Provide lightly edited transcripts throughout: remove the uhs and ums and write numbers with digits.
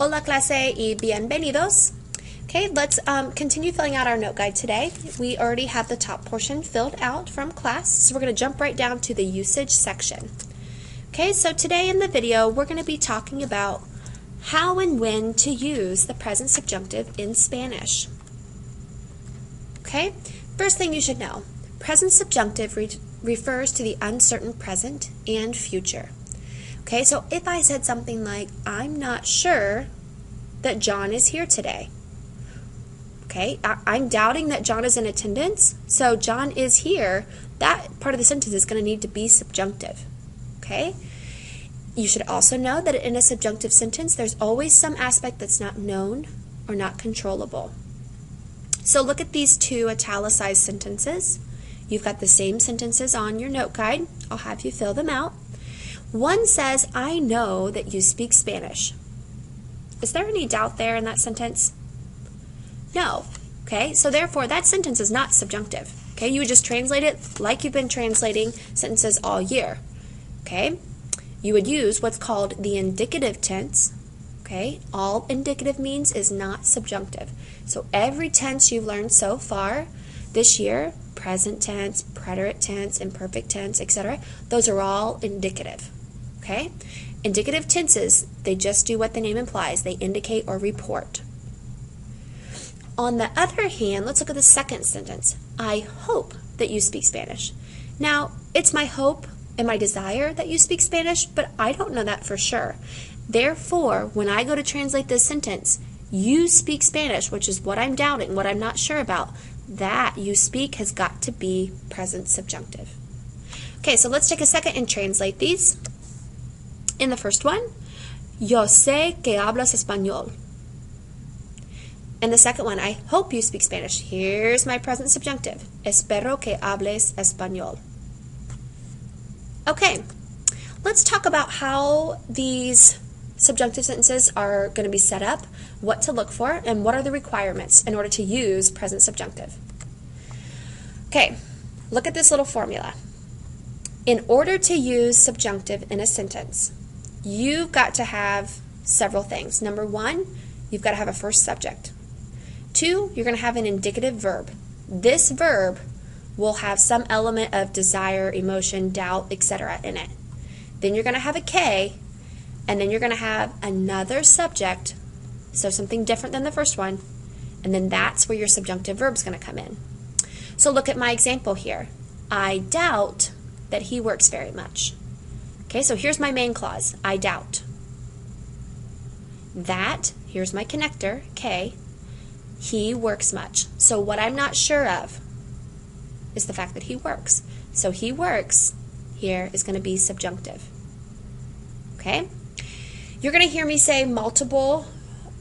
Hola clase y bienvenidos. Okay, let's continue filling out our note guide today. We already have the top portion filled out from class, so we're going to jump right down to the usage section. Okay, so today in the video we're going to be talking about how and when to use the present subjunctive in Spanish. Okay, first thing you should know, present subjunctive refers to the uncertain present and future. Okay, so if I said something like, I'm not sure that John is here today. Okay, I'm doubting that John is in attendance, so John is here. That part of the sentence is going to need to be subjunctive. Okay, you should also know that in a subjunctive sentence, there's always some aspect that's not known or not controllable. So look at these two italicized sentences. You've got the same sentences on your note guide. I'll have you fill them out. One says, I know that you speak Spanish. Is there any doubt there in that sentence? No. Okay, so therefore that sentence is not subjunctive. Okay, you would just translate it like you've been translating sentences all year. Okay, you would use what's called the indicative tense. Okay, all indicative means is not subjunctive. So every tense you've learned so far this year, present tense, preterite tense, imperfect tense, etc., those are all indicative. Okay, indicative tenses, they just do what the name implies. They indicate or report. On the other hand, let's look at the second sentence. I hope that you speak Spanish. Now, it's my hope and my desire that you speak Spanish, but I don't know that for sure. Therefore, when I go to translate this sentence, you speak Spanish, which is what I'm doubting, what I'm not sure about, that you speak has got to be present subjunctive. Okay, so let's take a second and translate these. In the first one, yo sé que hablas español. And the second one, I hope you speak Spanish. Here's my present subjunctive. Espero que hables español. Okay, let's talk about how these subjunctive sentences are going to be set up, what to look for, and what are the requirements in order to use present subjunctive. Okay, look at this little formula. In order to use subjunctive in a sentence, you've got to have several things. Number one, you've got to have a first subject. Two, you're going to have an indicative verb. This verb will have some element of desire, emotion, doubt, etc. in it. Then you're going to have a K, and then you're going to have another subject, so something different than the first one, and then that's where your subjunctive verb is going to come in. So look at my example here. I doubt that he works very much. Okay, so here's my main clause, I doubt. That, here's my connector, K, he works much. So what I'm not sure of is the fact that he works. So he works here is going to be subjunctive. Okay? You're going to hear me say multiple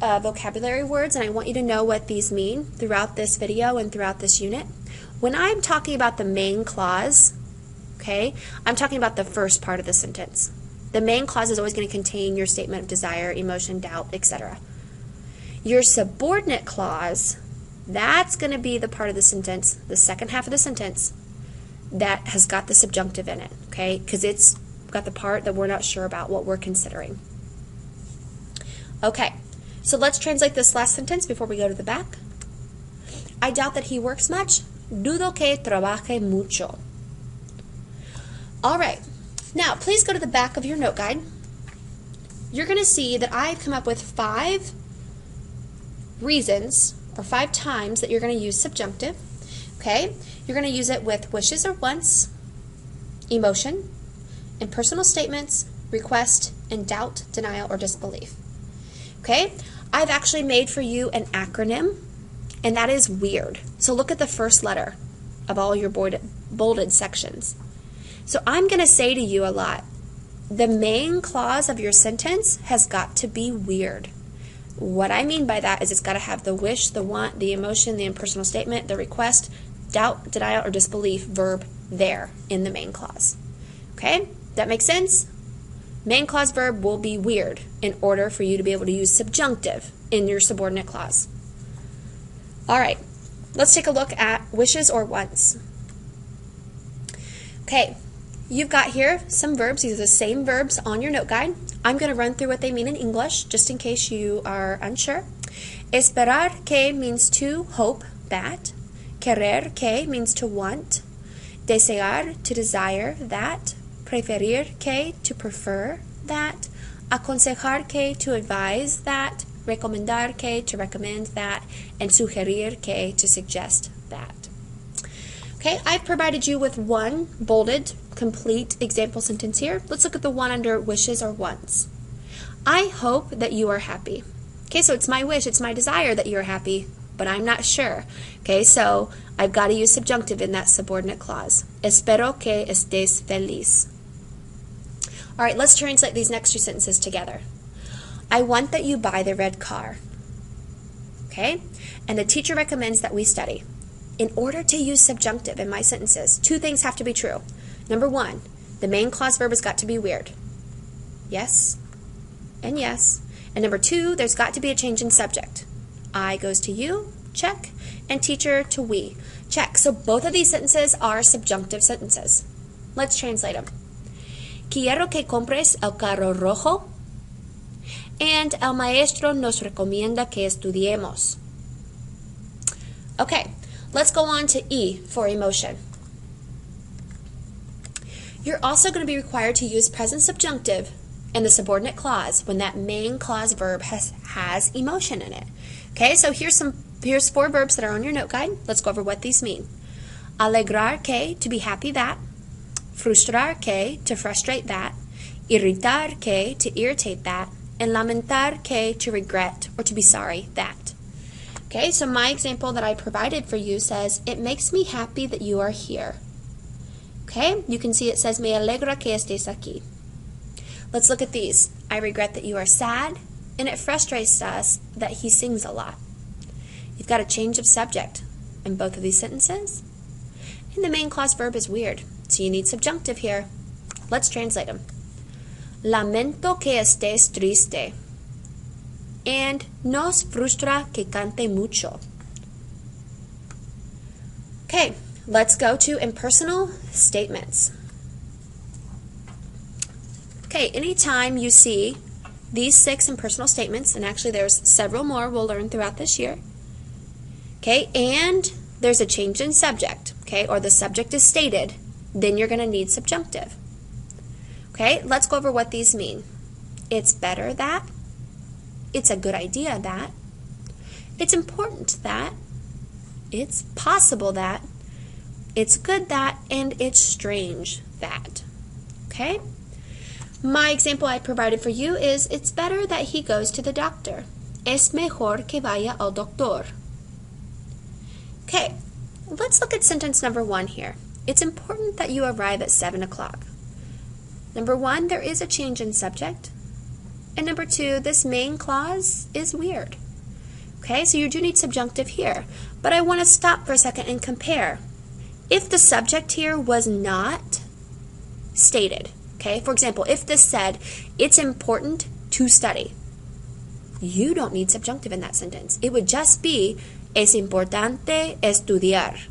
vocabulary words, and I want you to know what these mean throughout this video and throughout this unit. When I'm talking about the main clause, okay, I'm talking about the first part of the sentence. The main clause is always going to contain your statement of desire, emotion, doubt, etc. Your subordinate clause, that's going to be the part of the sentence, the second half of the sentence, that has got the subjunctive in it, okay, because it's got the part that we're not sure about, what we're considering. Okay, so let's translate this last sentence before we go to the back. I doubt that he works much. Dudo que trabaje mucho. All right, now please go to the back of your note guide. You're going to see that I've come up with 5 reasons or 5 times that you're going to use subjunctive. Okay, you're going to use it with wishes or wants, emotion, impersonal statements, request, and doubt, denial, or disbelief. Okay, I've actually made for you an acronym, and that is WEIRD. So look at the first letter of all your bolded sections. So I'm going to say to you a lot, the main clause of your sentence has got to be weird. What I mean by that is it's got to have the wish, the want, the emotion, the impersonal statement, the request, doubt, denial, or disbelief verb there in the main clause. Okay? That makes sense? Main clause verb will be weird in order for you to be able to use subjunctive in your subordinate clause. All right, let's take a look at wishes or wants. Okay, you've got here some verbs. These are the same verbs on your note guide. I'm going to run through what they mean in English, just in case you are unsure. Esperar que means to hope that. Querer que means to want. Desear, to desire that. Preferir que, to prefer that. Aconsejar que, to advise that. Recomendar que, to recommend that. And sugerir que, to suggest that. Okay, I've provided you with one bolded, complete example sentence here. Let's look at the one under wishes or wants. I hope that you are happy. Okay, so it's my wish, it's my desire that you're happy, but I'm not sure. Okay, so I've got to use subjunctive in that subordinate clause. Espero que estés feliz. All right, let's translate these next two sentences together. I want that you buy the red car. Okay, and the teacher recommends that we study. In order to use subjunctive in my sentences, two things have to be true. Number one, the main clause verb has got to be weird. Yes and yes. And number two, there's got to be a change in subject. I goes to you, check, and teacher to we, check. So both of these sentences are subjunctive sentences. Let's translate them. Quiero que compres el carro rojo, and el maestro nos recomienda que estudiemos. Okay. Let's go on to E for emotion. You're also going to be required to use present subjunctive in the subordinate clause when that main clause verb has emotion in it. Okay, so here's four verbs that are on your note guide. Let's go over what these mean. Alegrar que, to be happy that. Frustrar que, to frustrate that. Irritar que, to irritate that. And lamentar que, to regret or to be sorry that. Okay, so my example that I provided for you says, it makes me happy that you are here. Okay, you can see it says, me alegra que estés aquí. Let's look at these. I regret that you are sad, and it frustrates us that he sings a lot. You've got a change of subject in both of these sentences. And the main clause verb is weird, so you need subjunctive here. Let's translate them. Lamento que estés triste. And nos frustra que cante mucho. Okay, let's go to impersonal statements. Okay, anytime you see these 6 impersonal statements, and actually there's several more we'll learn throughout this year, okay, and there's a change in subject, okay, or the subject is stated, then you're going to need subjunctive. Okay, let's go over what these mean. It's better that. It's a good idea that. It's important that. It's possible that. It's good that. And it's strange that. Okay? My example I provided for you is, it's better that he goes to the doctor. Es mejor que vaya al doctor. Okay, let's look at sentence number 1 here. It's important that you arrive at 7 o'clock. Number 1, there is a change in subject. And number 2, this main clause is weird. Okay, so you do need subjunctive here. But I want to stop for a second and compare. If the subject here was not stated, okay, for example, if this said, it's important to study, you don't need subjunctive in that sentence. It would just be, es importante estudiar.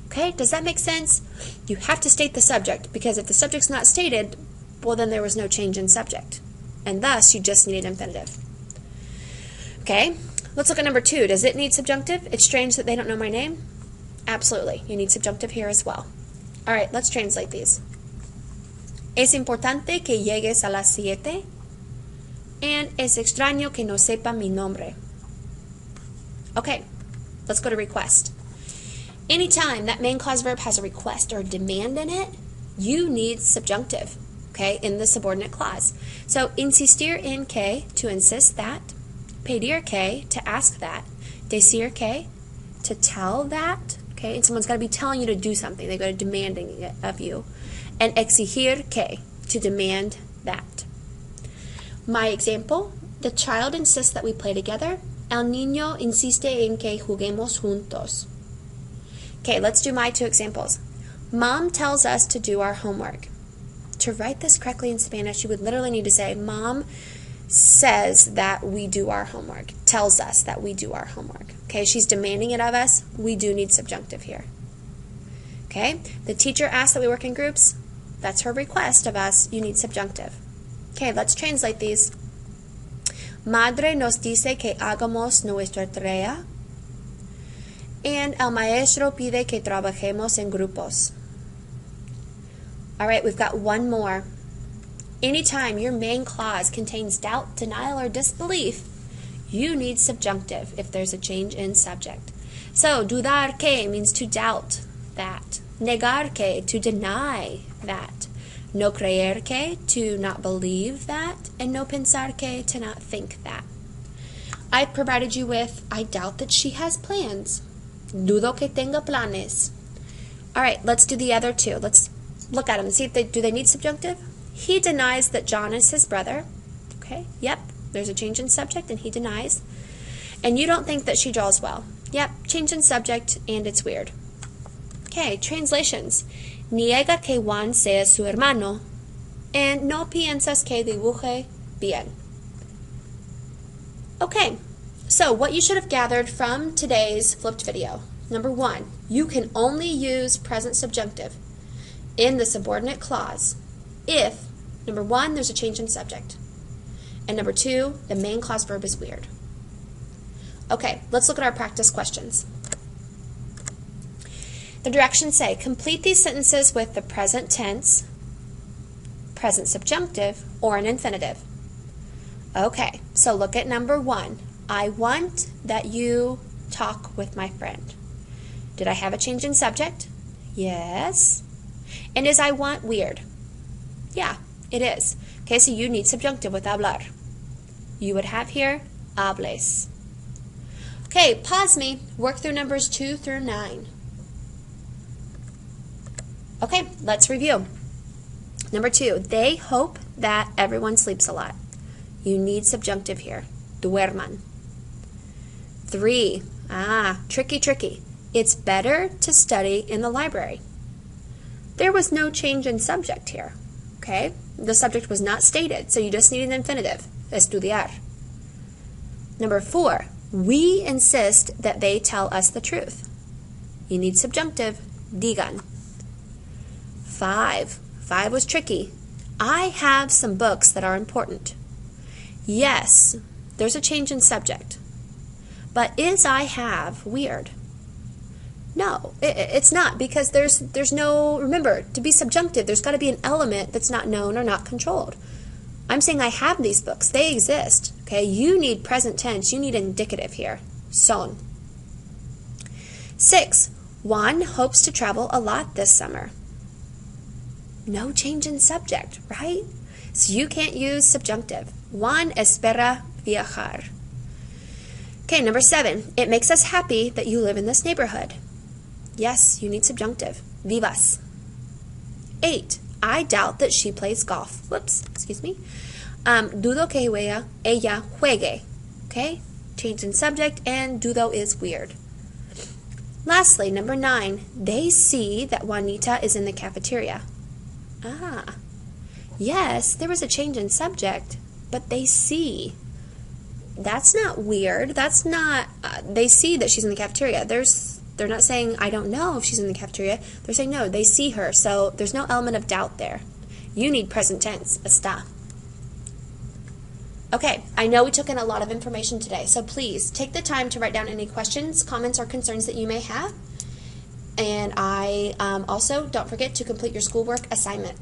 Okay, does that make sense? You have to state the subject, because if the subject's not stated, well, then there was no change in subject. And thus, you just need an infinitive. Okay, let's look at number 2. Does it need subjunctive? It's strange that they don't know my name. Absolutely, you need subjunctive here as well. All right, let's translate these. Es importante que llegues a las 7. And es extraño que no sepa mi nombre. Okay, let's go to request. Anytime that main clause verb has a request or a demand in it, you need subjunctive, okay, in the subordinate clause. So, insistir en que, to insist that. Pedir que, to ask that. Decir que, to tell that, okay, and someone's got to be telling you to do something. They've got to be demanding it of you. And exigir que, to demand that. My example, the child insists that we play together. El niño insiste en que juguemos juntos. Okay, let's do my 2 examples. Mom tells us to do our homework. To write this correctly in Spanish, you would literally need to say, Mom says that we do our homework. Tells us that we do our homework. Okay, she's demanding it of us. We do need subjunctive here. Okay, the teacher asks that we work in groups. That's her request of us. You need subjunctive. Okay, let's translate these. Madre nos dice que hagamos nuestra tarea. And el maestro pide que trabajemos en grupos. All right, we've got one more. Anytime your main clause contains doubt, denial, or disbelief, you need subjunctive if there's a change in subject. So, dudar que means to doubt that. Negar que, to deny that. No creer que, to not believe that. And no pensar que, to not think that. I provided you with, I doubt that she has plans. Dudo que tenga planes. All right, let's do the other two. Let's look at them and see if do they need subjunctive? He denies that John is his brother. Okay, yep, there's a change in subject and he denies. And you don't think that she draws well. Yep, change in subject and it's weird. Okay, translations. Niega que Juan sea su hermano. And no piensas que dibuje bien. Okay, so what you should have gathered from today's flipped video. Number one, you can only use present subjunctive in the subordinate clause if, number one, there's a change in subject. And number two, the main clause verb is weird. Okay, let's look at our practice questions. The directions say, complete these sentences with the present tense, present subjunctive, or an infinitive. Okay, so look at number one. I want that you talk with my friend. Did I have a change in subject? Yes. And is I want weird? Yeah, it is. Okay, so you need subjunctive with hablar. You would have here, hables. Okay, pause me. Work through numbers 2 through 9. Okay, let's review. Number 2, they hope that everyone sleeps a lot. You need subjunctive here. Duerman. 3, tricky. It's better to study in the library. There was no change in subject here. Okay, the subject was not stated, so you just need an infinitive. Estudiar. Number 4, we insist that they tell us the truth. You need subjunctive. Digan. 5 was tricky. I have some books that are important. Yes, there's a change in subject. But is I have weird? No, it's not, because there's no, remember, to be subjunctive, there's got to be an element that's not known or not controlled. I'm saying I have these books. They exist. Okay, you need present tense. You need indicative here. Son. 6, Juan hopes to travel a lot this summer. No change in subject, right? So you can't use subjunctive. Juan espera viajar. Okay, number 7, it makes us happy that you live in this neighborhood. Yes, you need subjunctive. Vivas. 8, I doubt that she plays golf. Whoops, excuse me. Dudo que ella juegue. Okay, change in subject, and dudo is weird. Lastly, number 9, they see that Juanita is in the cafeteria. Yes, there was a change in subject, but they see. That's not weird. That's not, they see that she's in the cafeteria. They're not saying, I don't know if she's in the cafeteria. They're saying, no, they see her. So there's no element of doubt there. You need present tense, está. Okay, I know we took in a lot of information today, so please take the time to write down any questions, comments, or concerns that you may have. And also, don't forget to complete your schoolwork assignment.